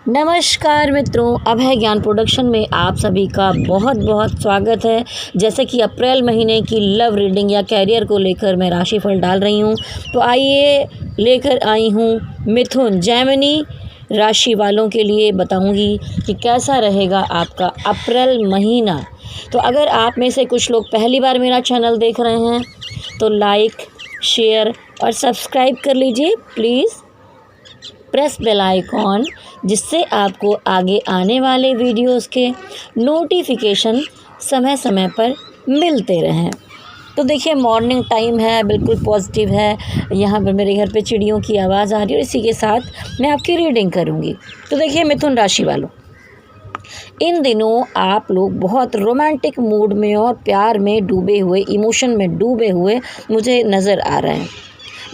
नमस्कार मित्रों, अभय ज्ञान प्रोडक्शन में आप सभी का बहुत बहुत स्वागत है। जैसे कि अप्रैल महीने की लव रीडिंग या कैरियर को लेकर मैं राशिफल डाल रही हूँ, तो आइए लेकर आई हूँ मिथुन जेमिनी राशि वालों के लिए बताऊँगी कि कैसा रहेगा आपका अप्रैल महीना। तो अगर आप में से कुछ लोग पहली बार मेरा चैनल देख रहे हैं तो लाइक, शेयर और सब्सक्राइब कर लीजिए प्लीज़। प्रेस बेल आइकॉन, जिससे आपको आगे आने वाले वीडियोस के नोटिफिकेशन समय समय पर मिलते रहें। तो देखिए, मॉर्निंग टाइम है, बिल्कुल पॉजिटिव है। यहाँ पर मेरे घर पे चिड़ियों की आवाज़ आ रही है और इसी के साथ मैं आपकी रीडिंग करूँगी। तो देखिए मिथुन राशि वालों, इन दिनों आप लोग बहुत रोमांटिक मूड में और प्यार में डूबे हुए, इमोशन में डूबे हुए मुझे नज़र आ रहे हैं।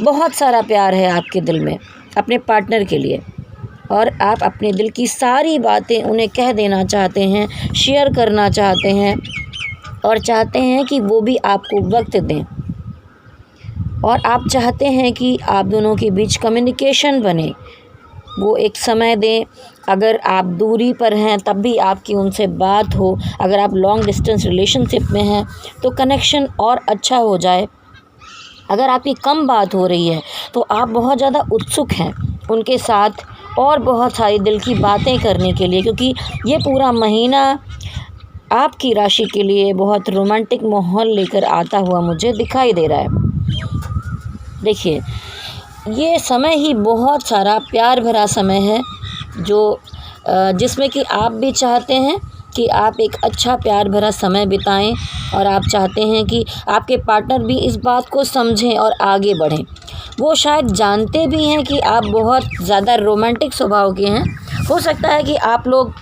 बहुत सारा प्यार है आपके दिल में अपने पार्टनर के लिए, और आप अपने दिल की सारी बातें उन्हें कह देना चाहते हैं, शेयर करना चाहते हैं और चाहते हैं कि वो भी आपको वक्त दें, और आप चाहते हैं कि आप दोनों के बीच कम्युनिकेशन बने, वो एक समय दें। अगर आप दूरी पर हैं तब भी आपकी उनसे बात हो। अगर आप लॉन्ग डिस्टेंस रिलेशनशिप में हैं तो कनेक्शन और अच्छा हो जाए। अगर आपकी कम बात हो रही है तो आप बहुत ज़्यादा उत्सुक हैं उनके साथ और बहुत सारी दिल की बातें करने के लिए, क्योंकि ये पूरा महीना आपकी राशि के लिए बहुत रोमांटिक माहौल लेकर आता हुआ मुझे दिखाई दे रहा है। देखिए, ये समय ही बहुत सारा प्यार भरा समय है जो जिसमें कि आप भी चाहते हैं कि आप एक अच्छा प्यार भरा समय बिताएं, और आप चाहते हैं कि आपके पार्टनर भी इस बात को समझें और आगे बढ़ें। वो शायद जानते भी हैं कि आप बहुत ज़्यादा रोमांटिक स्वभाव के हैं। हो सकता है कि आप लोग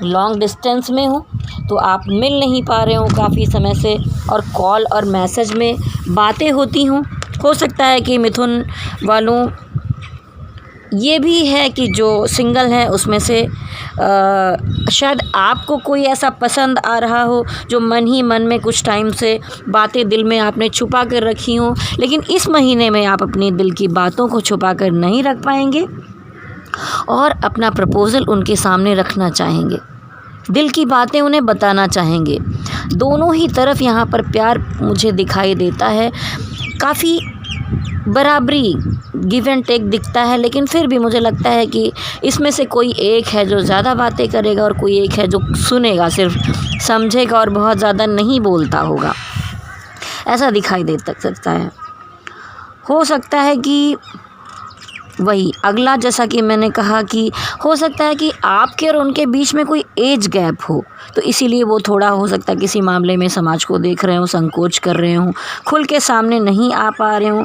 लॉन्ग डिस्टेंस में हो तो आप मिल नहीं पा रहे हो काफ़ी समय से, और कॉल और मैसेज में बातें होती हों। हो सकता है कि मिथुन वालों ये भी है कि जो सिंगल हैं उसमें से शायद आपको कोई ऐसा पसंद आ रहा हो जो मन ही मन में कुछ टाइम से बातें दिल में आपने छुपा कर रखी हों, लेकिन इस महीने में आप अपनी दिल की बातों को छुपा कर नहीं रख पाएंगे और अपना प्रपोज़ल उनके सामने रखना चाहेंगे। दिल की बातें उन्हें बताना चाहेंगे। दोनों ही तरफ यहाँ पर प्यार मुझे दिखाई देता है। काफ़ी बराबरी, गिव एंड टेक दिखता है, लेकिन फिर भी मुझे लगता है कि इसमें से कोई एक है जो ज़्यादा बातें करेगा और कोई एक है जो सुनेगा, सिर्फ समझेगा और बहुत ज़्यादा नहीं बोलता होगा। ऐसा दिखाई दे सकता है। हो सकता है कि वही अगला, जैसा कि मैंने कहा कि हो सकता है कि आपके और उनके बीच में कोई एज गैप हो, तो इसीलिए वो थोड़ा हो सकता है किसी मामले में समाज को देख रहे हों, संकोच कर रहे हों, खुल के सामने नहीं आ पा रहे हों।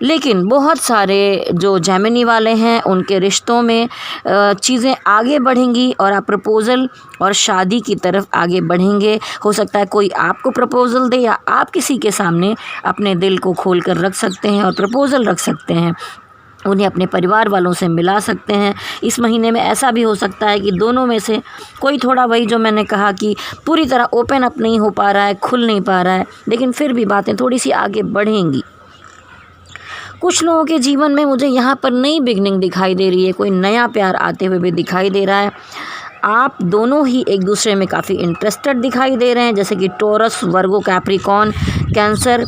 लेकिन बहुत सारे जो जेमिनी वाले हैं उनके रिश्तों में चीज़ें आगे बढ़ेंगी और आप प्रपोज़ल और शादी की तरफ आगे बढ़ेंगे। हो सकता है कोई आपको प्रपोज़ल दे, या आप किसी के सामने अपने दिल को खोल कर रख सकते हैं और प्रपोज़ल रख सकते हैं, उन्हें अपने परिवार वालों से मिला सकते हैं। इस महीने में ऐसा भी हो सकता है कि दोनों में से कोई थोड़ा, वही जो मैंने कहा कि पूरी तरह ओपन अप नहीं हो पा रहा है, खुल नहीं पा रहा है, लेकिन फिर भी बातें थोड़ी सी आगे बढ़ेंगी। कुछ लोगों के जीवन में मुझे यहाँ पर नई बिगनिंग दिखाई दे रही है, कोई नया प्यार आते हुए भी दिखाई दे रहा है। आप दोनों ही एक दूसरे में काफ़ी इंटरेस्टेड दिखाई दे रहे हैं, जैसे कि टॉरस, वर्गो, कैप्रिकॉर्न, कैंसर,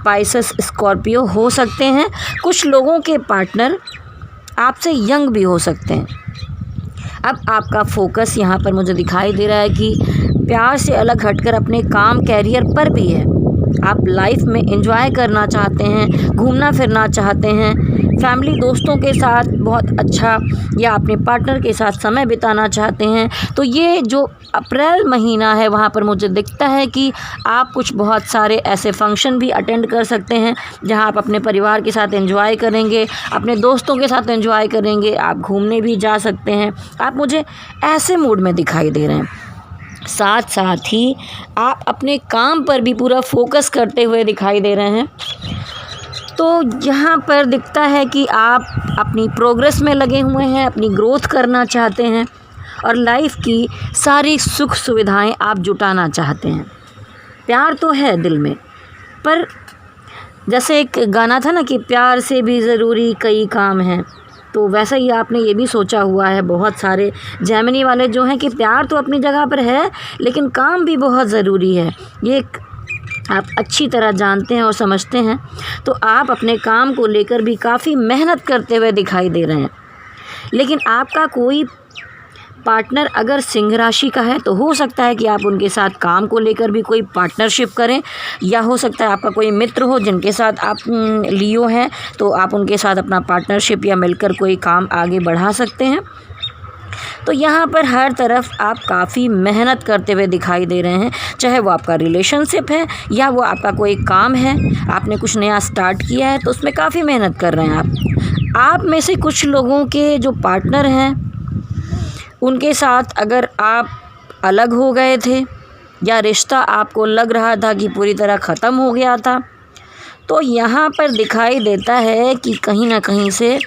पाइसेस, स्कॉर्पियो हो सकते हैं। कुछ लोगों के पार्टनर आपसे यंग भी हो सकते हैं। अब आपका फोकस यहाँ पर मुझे दिखाई दे रहा है कि प्यार से अलग हटकर अपने काम, कैरियर पर भी है। आप लाइफ में एंजॉय करना चाहते हैं, घूमना फिरना चाहते हैं, फैमिली दोस्तों के साथ बहुत अच्छा, या अपने पार्टनर के साथ समय बिताना चाहते हैं। तो ये जो अप्रैल महीना है वहाँ पर मुझे दिखता है कि आप कुछ बहुत सारे ऐसे फंक्शन भी अटेंड कर सकते हैं जहाँ आप अपने परिवार के साथ एंजॉय करेंगे, अपने दोस्तों के साथ एंजॉय करेंगे, आप घूमने भी जा सकते हैं। आप मुझे ऐसे मूड में दिखाई दे रहे हैं। साथ साथ ही आप अपने काम पर भी पूरा फोकस करते हुए दिखाई दे रहे हैं। तो यहाँ पर दिखता है कि आप अपनी प्रोग्रेस में लगे हुए हैं, अपनी ग्रोथ करना चाहते हैं और लाइफ की सारी सुख सुविधाएं आप जुटाना चाहते हैं। प्यार तो है दिल में, पर जैसे एक गाना था ना कि प्यार से भी ज़रूरी कई काम हैं, तो वैसा ही आपने ये भी सोचा हुआ है। बहुत सारे जेमिनी वाले जो हैं कि प्यार तो अपनी जगह पर है, लेकिन काम भी बहुत ज़रूरी है, ये आप अच्छी तरह जानते हैं और समझते हैं। तो आप अपने काम को लेकर भी काफ़ी मेहनत करते हुए दिखाई दे रहे हैं। लेकिन आपका कोई पार्टनर अगर सिंह राशि का है तो हो सकता है कि आप उनके साथ काम को लेकर भी कोई पार्टनरशिप करें, या हो सकता है आपका कोई मित्र हो जिनके साथ आप लियो हैं, तो आप उनके साथ अपना पार्टनरशिप या मिलकर कोई काम आगे बढ़ा सकते हैं। तो यहाँ पर हर तरफ आप काफ़ी मेहनत करते हुए दिखाई दे रहे हैं, चाहे वो आपका रिलेशनशिप है या वो आपका कोई काम है, आपने कुछ नया स्टार्ट किया है तो उसमें काफ़ी मेहनत कर रहे हैं आप में से कुछ लोगों के जो पार्टनर हैं उनके साथ अगर आप अलग हो गए थे या रिश्ता आपको लग रहा था कि पूरी तरह ख़त्म हो गया था, तो यहाँ पर दिखाई देता है कि कहीं ना कहीं से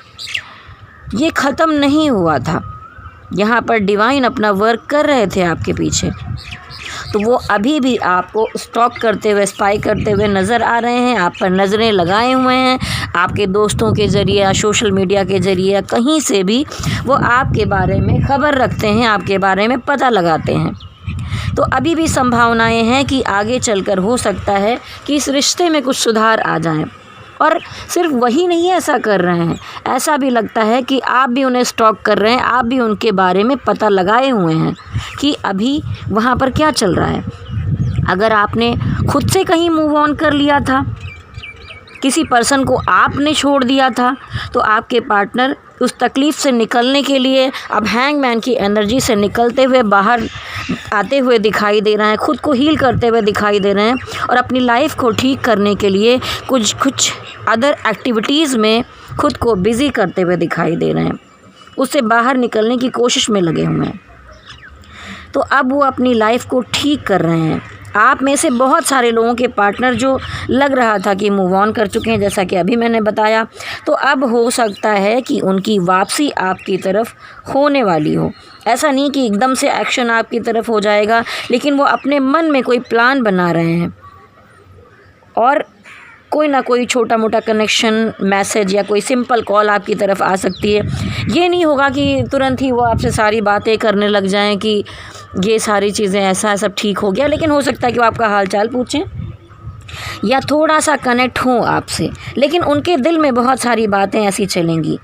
ये ख़त्म नहीं हुआ था। यहाँ पर डिवाइन अपना वर्क कर रहे थे आपके पीछे, तो वो अभी भी आपको स्टॉक करते हुए, स्पाई करते हुए नज़र आ रहे हैं, आप पर नज़रें लगाए हुए हैं। आपके दोस्तों के ज़रिए या सोशल मीडिया के ज़रिए या कहीं से भी वो आपके बारे में ख़बर रखते हैं, आपके बारे में पता लगाते हैं। तो अभी भी संभावनाएं हैं कि आगे चलकर हो सकता है कि इस रिश्ते में कुछ सुधार आ जाए। और सिर्फ वही नहीं ऐसा कर रहे हैं, ऐसा भी लगता है कि आप भी उन्हें स्टॉक कर रहे हैं, आप भी उनके बारे में पता लगाए हुए हैं कि अभी वहाँ पर क्या चल रहा है। अगर आपने खुद से कहीं मूव ऑन कर लिया था, किसी पर्सन को आपने छोड़ दिया था, तो आपके पार्टनर उस तकलीफ़ से निकलने के लिए अब हैंगमैन की एनर्जी से निकलते हुए बाहर आते हुए दिखाई दे रहे हैं, खुद को हील करते हुए दिखाई दे रहे हैं और अपनी लाइफ को ठीक करने के लिए कुछ अदर एक्टिविटीज़ में खुद को बिज़ी करते हुए दिखाई दे रहे हैं, उससे बाहर निकलने की कोशिश में लगे हुए हैं। तो अब वो अपनी लाइफ को ठीक कर रहे हैं। आप में से बहुत सारे लोगों के पार्टनर जो लग रहा था कि मूव ऑन कर चुके हैं, जैसा कि अभी मैंने बताया, तो अब हो सकता है कि उनकी वापसी आपकी तरफ होने वाली हो। ऐसा नहीं कि एकदम से एक्शन आपकी तरफ हो जाएगा, लेकिन वो अपने मन में कोई प्लान बना रहे हैं और कोई ना कोई छोटा मोटा कनेक्शन, मैसेज या कोई सिंपल कॉल आपकी तरफ आ सकती है। ये नहीं होगा कि तुरंत ही वो आपसे सारी बातें करने लग जाएं कि ये सारी चीज़ें ऐसा सब ठीक हो गया, लेकिन हो सकता है कि वो आपका हाल चाल पूछें या थोड़ा सा कनेक्ट हों आपसे, लेकिन उनके दिल में बहुत सारी बातें ऐसी चलेंगी।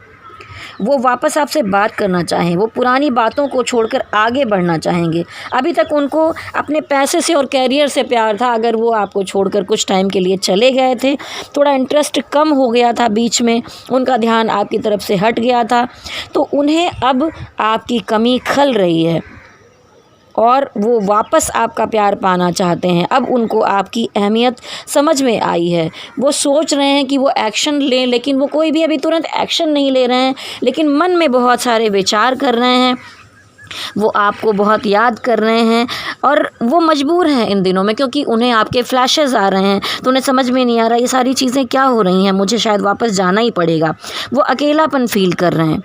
वो वापस आपसे बात करना चाहें, वो पुरानी बातों को छोड़कर आगे बढ़ना चाहेंगे। अभी तक उनको अपने पैसे से और कैरियर से प्यार था, अगर वो आपको छोड़कर कुछ टाइम के लिए चले गए थे, थोड़ा इंटरेस्ट कम हो गया था बीच में, उनका ध्यान आपकी तरफ से हट गया था, तो उन्हें अब आपकी कमी खल रही है और वो वापस आपका प्यार पाना चाहते हैं। अब उनको आपकी अहमियत समझ में आई है। वो सोच रहे हैं कि वो एक्शन लें, लेकिन वो कोई भी अभी तुरंत एक्शन नहीं ले रहे हैं, लेकिन मन में बहुत सारे विचार कर रहे हैं। वो आपको बहुत याद कर रहे हैं और वो मजबूर हैं इन दिनों में, क्योंकि उन्हें आपके फ्लैशेस आ रहे हैं, तो उन्हें समझ में नहीं आ रहा ये सारी चीज़ें क्या हो रही हैं, मुझे शायद वापस जाना ही पड़ेगा। वो अकेलापन फ़ील कर रहे हैं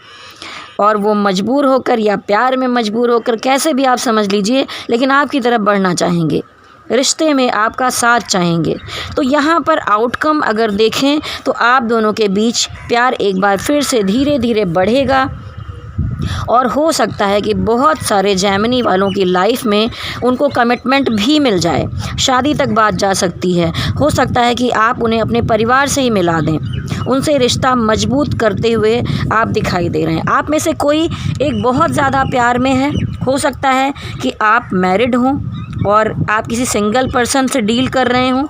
और वो मजबूर होकर या प्यार में मजबूर होकर, कैसे भी आप समझ लीजिए, लेकिन आपकी तरफ बढ़ना चाहेंगे, रिश्ते में आपका साथ चाहेंगे। तो यहाँ पर आउटकम अगर देखें तो आप दोनों के बीच प्यार एक बार फिर से धीरे धीरे बढ़ेगा और हो सकता है कि बहुत सारे जेमिनी वालों की लाइफ में उनको कमिटमेंट भी मिल जाए, शादी तक बात जा सकती है। हो सकता है कि आप उन्हें अपने परिवार से ही मिला दें, उनसे रिश्ता मजबूत करते हुए आप दिखाई दे रहे हैं। आप में से कोई एक बहुत ज़्यादा प्यार में है, हो सकता है कि आप मैरिड हों और आप किसी सिंगल पर्सन से डील कर रहे हों।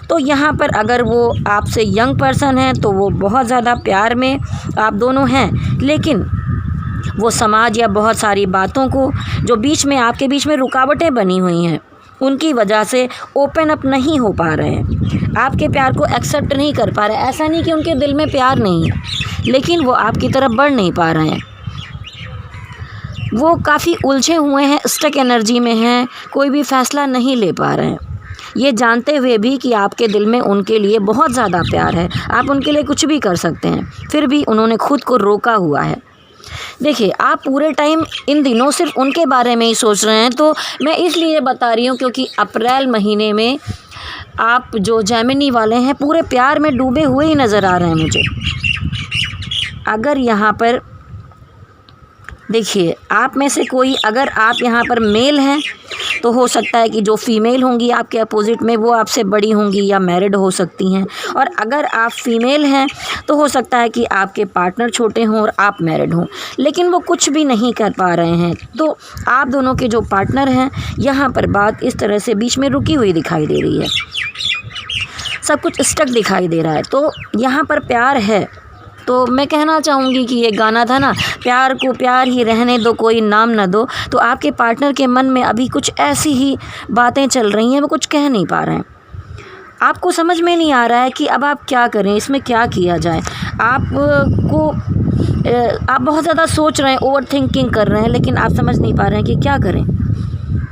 तो यहाँ पर अगर वो आपसे यंग पर्सन है तो वो बहुत ज़्यादा प्यार में आप दोनों हैं, लेकिन वो समाज या बहुत सारी बातों को जो बीच में आपके बीच में रुकावटें बनी हुई हैं, उनकी वजह से ओपन अप नहीं हो पा रहे हैं, आपके प्यार को एक्सेप्ट नहीं कर पा रहे हैं। ऐसा नहीं कि उनके दिल में प्यार नहीं है, लेकिन वो आपकी तरफ बढ़ नहीं पा रहे हैं। वो काफ़ी उलझे हुए हैं, स्टक एनर्जी में हैं, कोई भी फ़ैसला नहीं ले पा रहे हैं, ये जानते हुए भी कि आपके दिल में उनके लिए बहुत ज़्यादा प्यार है, आप उनके लिए कुछ भी कर सकते हैं, फिर भी उन्होंने खुद को रोका हुआ है। देखिए, आप पूरे टाइम इन दिनों सिर्फ उनके बारे में ही सोच रहे हैं, तो मैं इसलिए बता रही हूँ क्योंकि अप्रैल महीने में आप जो जेमिनी वाले हैं पूरे प्यार में डूबे हुए ही नज़र आ रहे हैं मुझे। अगर यहाँ पर देखिए, आप में से कोई, अगर आप यहाँ पर मेल हैं तो हो सकता है कि जो फीमेल होंगी आपके अपोजिट में वो आपसे बड़ी होंगी या मैरिड हो सकती हैं, और अगर आप फीमेल हैं तो हो सकता है कि आपके पार्टनर छोटे हों और आप मैरिड हों, लेकिन वो कुछ भी नहीं कर पा रहे हैं। तो आप दोनों के जो पार्टनर हैं, यहाँ पर बात इस तरह से बीच में रुकी हुई दिखाई दे रही है, सब कुछ स्टक दिखाई दे रहा है। तो यहाँ पर प्यार है। तो मैं कहना चाहूँगी कि ये गाना था ना, प्यार को प्यार ही रहने दो, कोई नाम ना दो। तो आपके पार्टनर के मन में अभी कुछ ऐसी ही बातें चल रही हैं, वो कुछ कह नहीं पा रहे हैं। आपको समझ में नहीं आ रहा है कि अब आप क्या करें, इसमें क्या किया जाए। आप बहुत ज़्यादा सोच रहे हैं, ओवर थिंकिंग कर रहे हैं, लेकिन आप समझ नहीं पा रहे हैं कि क्या करें।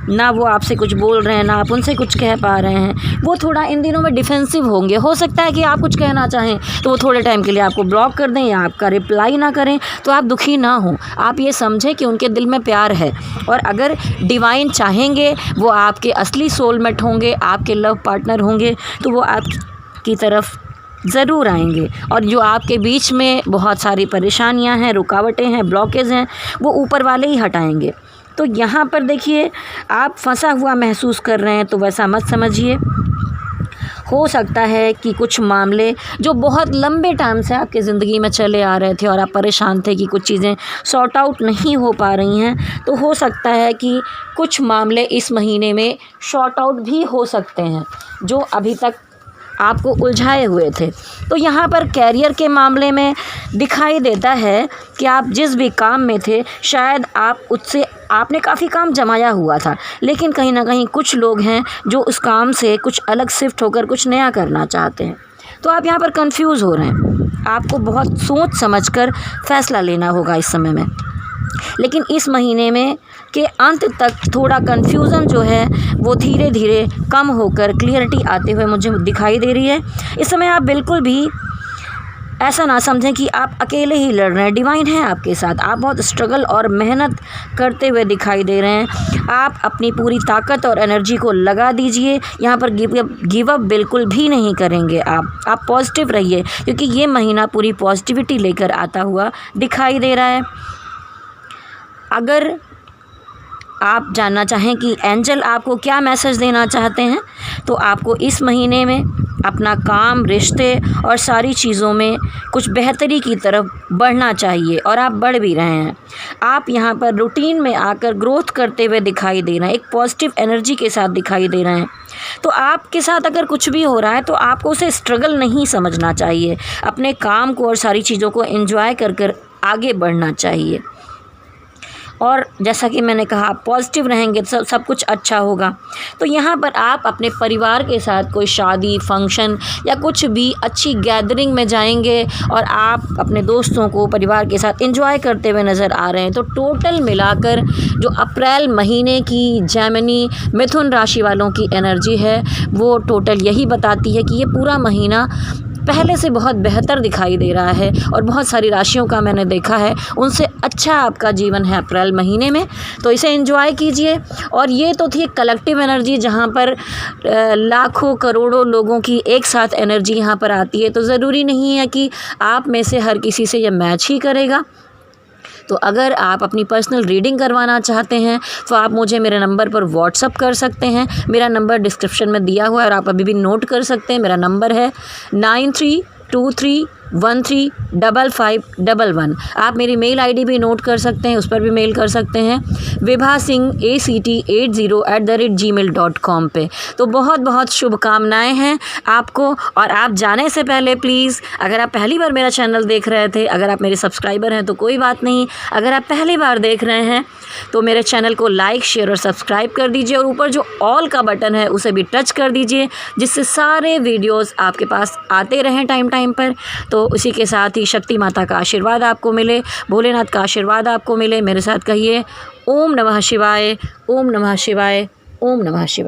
ना वो आपसे कुछ बोल रहे हैं, ना आप उनसे कुछ कह पा रहे हैं। वो थोड़ा इन दिनों में डिफेंसिव होंगे। हो सकता है कि आप कुछ कहना चाहें तो वो थोड़े टाइम के लिए आपको ब्लॉक कर दें या आपका रिप्लाई ना करें। तो आप दुखी ना हो, आप ये समझें कि उनके दिल में प्यार है, और अगर डिवाइन चाहेंगे, वो आपके असली सोलमेट होंगे, आपके लव पार्टनर होंगे, तो वो आपकी तरफ ज़रूर आएंगे। और जो आपके बीच में बहुत सारी परेशानियां हैं, रुकावटें हैं, ब्लॉकेज हैं, वो ऊपर वाले ही हटाएंगे। तो यहाँ पर देखिए, आप फंसा हुआ महसूस कर रहे हैं तो वैसा मत समझिए। हो सकता है कि कुछ मामले जो बहुत लंबे टाइम से आपकी ज़िंदगी में चले आ रहे थे और आप परेशान थे कि कुछ चीज़ें सॉर्ट आउट नहीं हो पा रही हैं, तो हो सकता है कि कुछ मामले इस महीने में सॉर्ट आउट भी हो सकते हैं जो अभी तक आपको उलझाए हुए थे। तो यहाँ पर कैरियर के मामले में दिखाई देता है कि आप जिस भी काम में थे, शायद आपने काफ़ी काम जमाया हुआ था, लेकिन कहीं ना कहीं कुछ लोग हैं जो उस काम से कुछ अलग शिफ्ट होकर कुछ नया करना चाहते हैं। तो आप यहाँ पर कंफ्यूज हो रहे हैं। आपको बहुत सोच समझकर फैसला लेना होगा इस समय में। लेकिन इस महीने में के अंत तक थोड़ा कन्फ्यूज़न जो है वो धीरे धीरे कम होकर क्लियरिटी आते हुए मुझे दिखाई दे रही है। इस समय आप बिल्कुल भी ऐसा ना समझें कि आप अकेले ही लड़ रहे हैं। डिवाइन है आपके साथ। आप बहुत स्ट्रगल और मेहनत करते हुए दिखाई दे रहे हैं। आप अपनी पूरी ताकत और एनर्जी को लगा दीजिए। यहाँ पर गिव अप बिल्कुल भी नहीं करेंगे आप पॉजिटिव रहिए, क्योंकि ये महीना पूरी पॉजिटिविटी लेकर आता हुआ दिखाई दे रहा है। अगर आप जानना चाहें कि एंजल आपको क्या मैसेज देना चाहते हैं, तो आपको इस महीने में अपना काम, रिश्ते और सारी चीज़ों में कुछ बेहतरी की तरफ बढ़ना चाहिए, और आप बढ़ भी रहे हैं। आप यहाँ पर रूटीन में आकर ग्रोथ करते हुए दिखाई दे रहे हैं, एक पॉजिटिव एनर्जी के साथ दिखाई दे रहे हैं। तो आपके साथ अगर कुछ भी हो रहा है तो आपको उसे स्ट्रगल नहीं समझना चाहिए। अपने काम को और सारी चीज़ों को एंजॉय कर आगे बढ़ना चाहिए। और जैसा कि मैंने कहा, आप पॉजिटिव रहेंगे तो सब कुछ अच्छा होगा। तो यहाँ पर आप अपने परिवार के साथ कोई शादी, फंक्शन या कुछ भी अच्छी गैदरिंग में जाएंगे और आप अपने दोस्तों को परिवार के साथ एंजॉय करते हुए नज़र आ रहे हैं। तो टोटल मिलाकर जो अप्रैल महीने की जेमिनी मिथुन राशि वालों की एनर्जी है, वो टोटल यही बताती है कि ये पूरा महीना पहले से बहुत बेहतर दिखाई दे रहा है, और बहुत सारी राशियों का मैंने देखा है उनसे अच्छा आपका जीवन है अप्रैल महीने में। तो इसे एंजॉय कीजिए। और ये तो थी कलेक्टिव एनर्जी, जहाँ पर लाखों करोड़ों लोगों की एक साथ एनर्जी यहाँ पर आती है। तो ज़रूरी नहीं है कि आप में से हर किसी से ये मैच ही करेगा। तो अगर आप अपनी पर्सनल रीडिंग करवाना चाहते हैं तो आप मुझे मेरे नंबर पर व्हाट्सअप कर सकते हैं। मेरा नंबर डिस्क्रिप्शन में दिया हुआ है और आप अभी भी नोट कर सकते हैं। मेरा नंबर है 9323135511। आप मेरी मेल आईडी भी नोट कर सकते हैं, उस पर भी मेल कर सकते हैं, vibhasingh80@gmail.com पे। तो बहुत बहुत शुभकामनाएं हैं आपको। और आप जाने से पहले प्लीज़, अगर आप पहली बार मेरा चैनल देख रहे थे, अगर आप मेरे सब्सक्राइबर हैं तो कोई बात नहीं, अगर आप पहली बार देख रहे हैं तो मेरे चैनल को लाइक, शेयर और सब्सक्राइब कर दीजिए, और ऊपर जो ऑल का बटन है उसे भी टच कर दीजिए, जिससे सारे वीडियोस आपके पास आते रहें टाइम पर। तो उसी के साथ ही शक्ति माता का आशीर्वाद आपको मिले, भोलेनाथ का आशीर्वाद आपको मिले। मेरे साथ कहिए, ओम नमः शिवाय, ओम नमः शिवाय, ओम नमः शिवाय।